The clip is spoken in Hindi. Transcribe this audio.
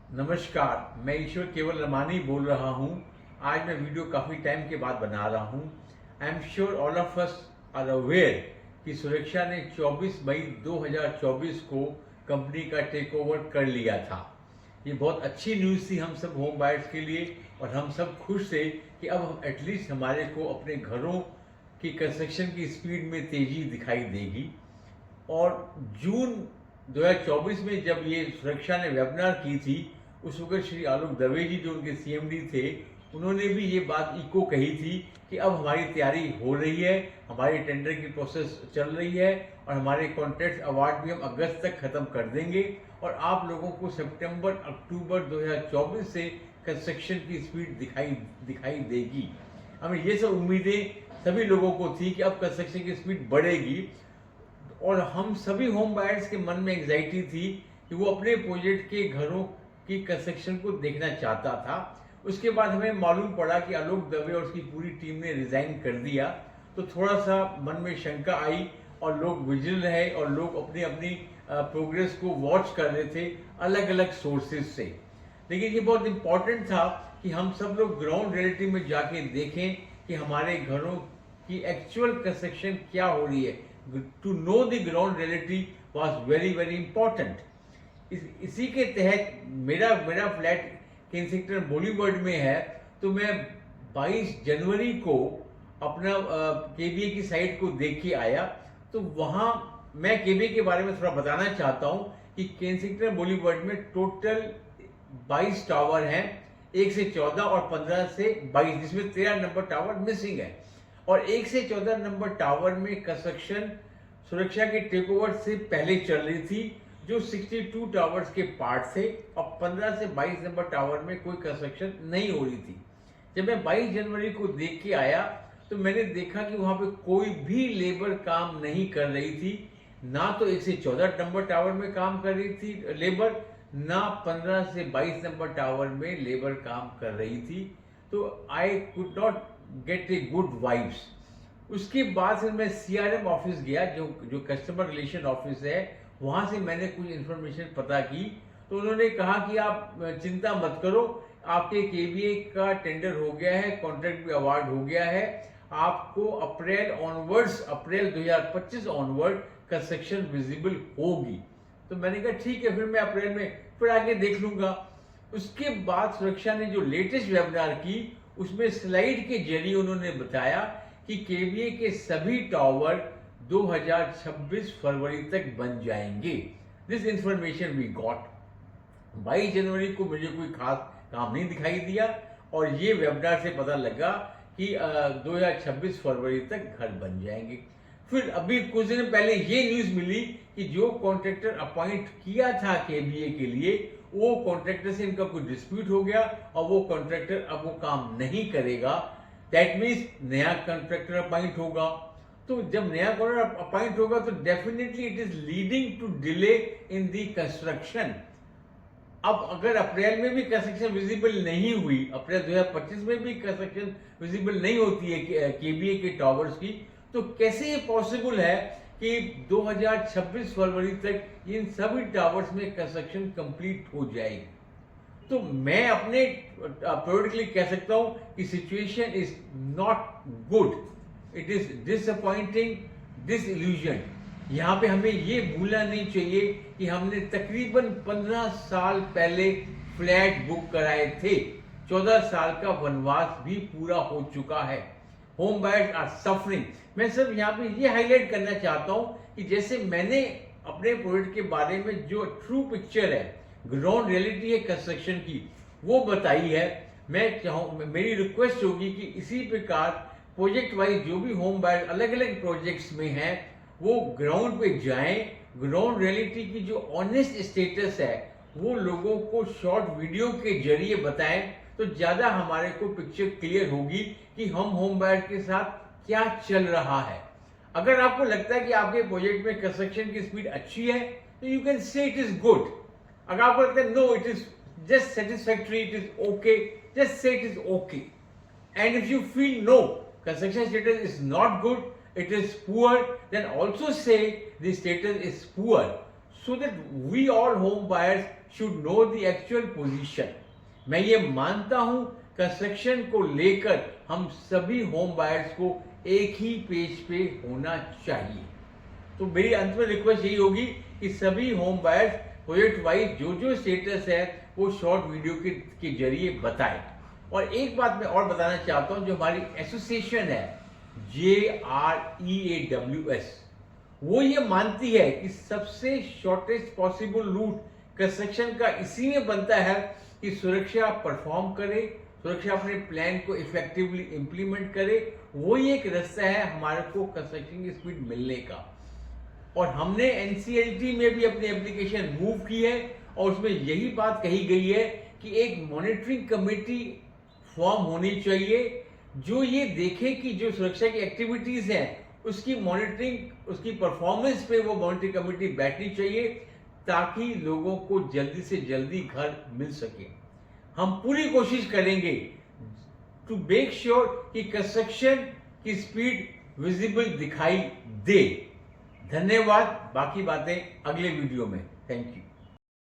नमस्कार, मैं ईश्वर केवल रमानी बोल रहा हूँ। आज मैं वीडियो काफ़ी टाइम के बाद बना रहा हूँ। I am sure all of us are aware कि सुरक्षा ने 24 मई 2024 को कंपनी का टेक ओवर कर लिया था। ये बहुत अच्छी न्यूज़ थी हम सब होम बायर्स के लिए और हम सब खुश थे कि अब एटलीस्ट हमारे को अपने घरों की कंस्ट्रक्शन की स्पीड में तेज़ी दिखाई देगी। और जून 2024 में जब ये सुरक्षा ने वेबिनार की थी, उस वक्त श्री आलोक दवे जी जो उनके सीएमडी थे, उन्होंने भी ये बात इको कही थी कि अब हमारी तैयारी हो रही है, हमारी टेंडर की प्रोसेस चल रही है और हमारे कॉन्ट्रैक्ट अवार्ड भी हम अगस्त तक खत्म कर देंगे और आप लोगों को सितंबर अक्टूबर 2024 से कंस्ट्रक्शन की स्पीड दिखाई देगी। हमें ये सब उम्मीदें सभी लोगों को थी कि अब कंस्ट्रक्शन की स्पीड बढ़ेगी और हम सभी होम बायर्स के मन में एंग्जाइटी थी कि वो अपने प्रोजेक्ट के घरों की कंस्ट्रक्शन को देखना चाहता था। उसके बाद हमें मालूम पड़ा कि आलोक दवे और उसकी पूरी टीम ने रिजाइन कर दिया, तो थोड़ा सा मन में शंका आई और लोग विजिल रहे और लोग अपनी अपनी प्रोग्रेस को वॉच कर रहे थे अलग अलग सोर्सेज से। लेकिन ये बहुत इंपॉर्टेंट था कि हम सब लोग ग्राउंड रियलिटी में जाके देखें कि हमारे घरों की एक्चुअल कंस्ट्रक्शन क्या हो रही है। To know the ground reality was very very important. इसी के तहत मेरा मेरा फ्लैट केंसिंगटन बॉलीवुड में है, तो मैं 22 जनवरी को अपना केबीए की साइट को देख के आया। तो वहाँ मैं केबीए के बारे में थोड़ा बताना चाहता हूँ कि केंसिंगटन बॉलीवुड में टोटल 22 टावर हैं, 1 से 14 और 15 से 22, जिसमें 13 नंबर टावर मिसिंग है। और 1 से 14 नंबर टावर में कंस्ट्रक्शन सुरक्षा के टेक ओवर से पहले चल रही थी, जो 62 टावर्स के पार्ट थे, और 15 से 22 नंबर टावर में कोई कंस्ट्रक्शन नहीं हो रही थी। जब मैं 22 जनवरी को देख के आया तो मैंने देखा कि वहां पे कोई भी लेबर काम नहीं कर रही थी, ना तो 1 से 14 नंबर टावर में काम कर रही थी लेबर, ना 15 से 22 नंबर टावर में लेबर काम कर रही थी। तो I could not gate a good vibes. उसके बाद फिर मैं सीआरएम ऑफिस गया, जो कस्टमर रिलेशन ऑफिस है, वहां से मैंने कुछ इंफॉर्मेशन पता की। तो उन्होंने कहा कि आप चिंता मत करो, आपके केबीए का टेंडर हो गया है, कॉन्ट्रैक्ट भी अवार्ड हो गया है, आपको अप्रैल ऑनवर्ड्स, अप्रैल 2025 ऑनवर्ड कंस्ट्रक्शन विजिबल होगी। तो मैंने कहा ठीक है, फिर मैं अप्रैल में फिर आगे देख लूंगा। उसके बाद सुरक्षा ने जो लेटेस्ट वेबिनार की, उसमें स्लाइड के जरिए उन्होंने बताया कि केबीए के सभी टावर 2026 फरवरी तक बन जाएंगे। This information we got. 22 जनवरी को मुझे कोई खास काम नहीं दिखाई दिया और ये वेबिनार से पता लगा कि 2026 फरवरी तक घर बन जाएंगे। फिर अभी कुछ दिन पहले ये न्यूज मिली कि जो कॉन्ट्रैक्टर अपॉइंट किया था केबीए के लिए, वो कॉन्ट्रैक्टर से इनका कुछ डिस्प्यूट हो गया और वो कॉन्ट्रैक्टर अब वो काम नहीं करेगा। दैट मीन्स नया कॉन्ट्रैक्टर अपॉइंट होगा। तो जब नया कॉन्ट्रैक्टर अपॉइंट होगा तो definitely it is leading to delay in the construction. अब अगर अप्रैल में भी कंस्ट्रक्शन विजिबल नहीं हुई, अप्रैल 2025 में भी कंस्ट्रक्शन विजिबल नहीं होती है केबीए के टावर्स की, तो कैसे ये पॉसिबल है कि 2026 फरवरी तक इन सभी टावर्स में कंस्ट्रक्शन कंप्लीट हो जाएगी। तो मैं अपने प्रोडक्ट के लिए कह सकता हूं कि situation is not good, it is disappointing, disillusion. यहाँ पे हमें ये भूलना नहीं चाहिए कि हमने तकरीबन 15 साल पहले फ्लैट बुक कराए थे। 14 साल का वनवास भी पूरा हो चुका है। Home buyers are suffering. मैं सिर्फ यहाँ पे ये हाईलाइट करना चाहता हूँ कि जैसे मैंने अपने प्रोजेक्ट के बारे में जो ट्रू पिक्चर है, ग्राउंड रियलिटी है कंस्ट्रक्शन की, वो बताई है। मैं मेरी रिक्वेस्ट होगी कि इसी प्रकार प्रोजेक्ट वाइज जो भी होम बायर अलग अलग प्रोजेक्ट्स में हैं, वो ग्राउंड पे जाएं, ग्राउंड रियलिटी की जो ऑनेस्ट स्टेटस है वो लोगों को शॉर्ट वीडियो के जरिए बताएं, तो ज्यादा हमारे को पिक्चर क्लियर होगी कि हम होम बायर के साथ क्या चल रहा है। अगर आपको लगता है कि आपके प्रोजेक्ट में कंस्ट्रक्शन की स्पीड अच्छी है, तो you can say it is good. अगर आपको लगता है no it is just satisfactory, it is okay, just say it is okay. And if you feel no construction status is not good, it is poor, then also say the status is poor, so that we all home buyers should know the actual position. मैं ये मानता हूं कंस्ट्रक्शन को लेकर हम सभी होम बायर्स को एक ही पेज पे होना चाहिए। तो मेरी अंत में रिक्वेस्ट यही होगी कि सभी होम बायर्स प्रोजेक्ट वाइज जो स्टेटस है वो शॉर्ट वीडियो के जरिए बताएं। और एक बात मैं और बताना चाहता हूं, जो हमारी एसोसिएशन है JREAWS, वो ये मानती है कि सबसे शॉर्टेस्ट पॉसिबल रूट कंस्ट्रक्शन का इसी में बनता है कि सुरक्षा परफॉर्म करे, सुरक्षा अपने प्लान को इफेक्टिवली इंप्लीमेंट करे। वही एक रास्ता है हमारे को कंस्ट्रक्शन की स्पीड मिलने का। और हमने NCLT में भी अपनी एप्लीकेशन मूव की है और उसमें यही बात कही गई है कि एक मॉनिटरिंग कमेटी फॉर्म होनी चाहिए जो ये देखे कि जो सुरक्षा की एक्टिविटीज हैं उसकी मॉनिटरिंग, उसकी परफॉर्मेंस पे वो मॉनिटरिंग कमेटी बैठनी चाहिए ताकि लोगों को जल्दी से जल्दी घर मिल सके। हम पूरी कोशिश करेंगे टू मेक श्योर कि कंस्ट्रक्शन की स्पीड विजिबल दिखाई दे। धन्यवाद, बाकी बातें अगले वीडियो में। Thank you.